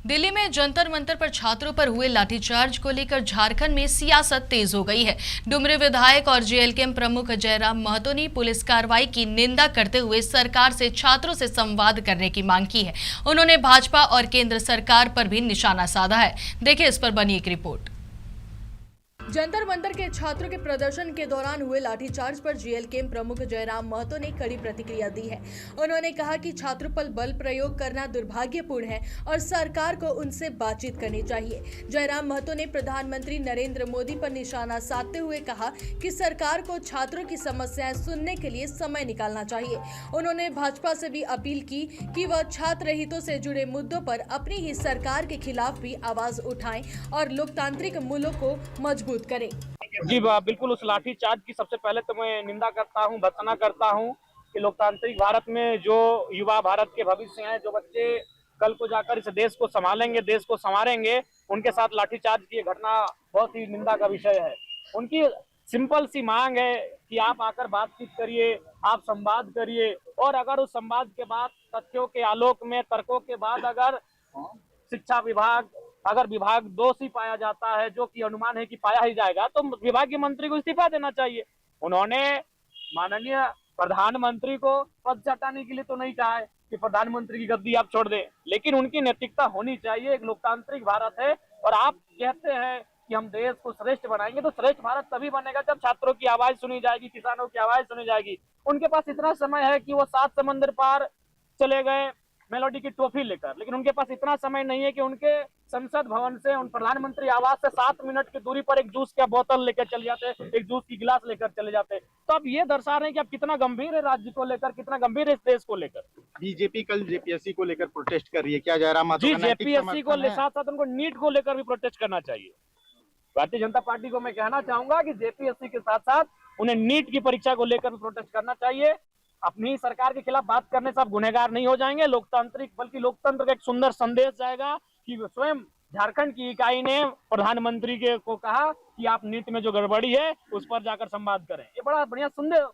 दिल्ली में जंतर मंतर पर छात्रों पर हुए लाठीचार्ज को लेकर झारखंड में सियासत तेज हो गई है। डुमरी विधायक और जेएलकेएम प्रमुख जयराम महतो ने पुलिस कार्रवाई की निंदा करते हुए सरकार से छात्रों से संवाद करने की मांग की है। उन्होंने भाजपा और केंद्र सरकार पर भी निशाना साधा है। देखिए इस पर बनी एक रिपोर्ट। जंतर मंतर के छात्रों के प्रदर्शन के दौरान हुए लाठीचार्ज पर जेएलकेएम प्रमुख जयराम महतो ने कड़ी प्रतिक्रिया दी है। उन्होंने कहा कि छात्रों पर बल प्रयोग करना दुर्भाग्यपूर्ण है और सरकार को उनसे बातचीत करनी चाहिए। जयराम महतो ने प्रधानमंत्री नरेंद्र मोदी पर निशाना साधते हुए कहा कि सरकार को छात्रों की समस्याएं सुनने के लिए समय निकालना चाहिए। उन्होंने भाजपा से भी अपील की कि वह छात्र हितों से जुड़े मुद्दों पर अपनी ही सरकार के खिलाफ भी आवाज उठाएं और लोकतांत्रिक मूल्यों को मजबूत करें। जी बिल्कुल, उस लाठीचार्ज की सबसे पहले तो मैं निंदा करता हूं, भर्त्सना करता हूं कि लोकतांत्रिक भारत में जो युवा भारत के भविष्य हैं, जो बच्चे कल को जाकर इस देश को संभालेंगे, देश को संवारेंगे, उनके साथ लाठीचार्ज की घटना बहुत ही निंदा का विषय है। उनकी सिंपल सी मांग है कि आप आकर बातचीत करिए, आप संवाद करिए, और अगर उस संवाद के बाद तथ्यों के आलोक में, तर्कों के बाद अगर शिक्षा विभाग अगर विभाग दोषी पाया जाता है, जो कि अनुमान है कि पाया ही जाएगा, तो विभागीय मंत्री को इस्तीफा देना चाहिए। उन्होंने माननीय प्रधानमंत्री को पद से हटाने के लिए तो नहीं कहा है कि प्रधानमंत्री की गद्दी आप छोड़ दें, लेकिन उनकी नैतिकता होनी चाहिए। एक लोकतांत्रिक भारत है और आप कहते हैं कि हम देश को श्रेष्ठ बनाएंगे, तो श्रेष्ठ भारत तभी बनेगा जब छात्रों की आवाज सुनी जाएगी, किसानों की आवाज सुनी जाएगी। उनके पास इतना समय है कि वो 7 समंदर पार चले गए मेलोडी की ट्रॉफी लेकर, लेकिन उनके पास इतना समय नहीं है कि उनके संसद भवन से, उन प्रधानमंत्री आवास से 7 मिनट की दूरी पर एक जूस का बोतल लेकर चले जाते, एक जूस की गिलास लेकर चले जाते। तो अब ये दर्शा रहे हैं कि आप कितना गंभीर है राज्य को लेकर, कितना गंभीर है इस देश को लेकर। बीजेपी कल जेपीएससी को लेकर प्रोटेस्ट कर रही है, क्या जयराम महतो जी, का नैतिक जेपीएससी को समर्थन है? साथ साथ उनको नीट को लेकर भी प्रोटेस्ट करना चाहिए। भारतीय जनता पार्टी को मैं कहना चाहूंगा कि जेपीएससी के साथ साथ उन्हें नीट की परीक्षा को लेकर भी प्रोटेस्ट करना चाहिए। अपनी सरकार के खिलाफ बात करने से आप गुनहगार नहीं हो जाएंगे, लोकतांत्रिक बल्कि लोकतंत्र का एक सुंदर संदेश जाएगा कि स्वयं झारखंड की इकाई ने प्रधानमंत्री को कहा कि आप नीट में जो गड़बड़ी है उस पर जाकर संवाद करें। ये बड़ा बढ़िया संदेश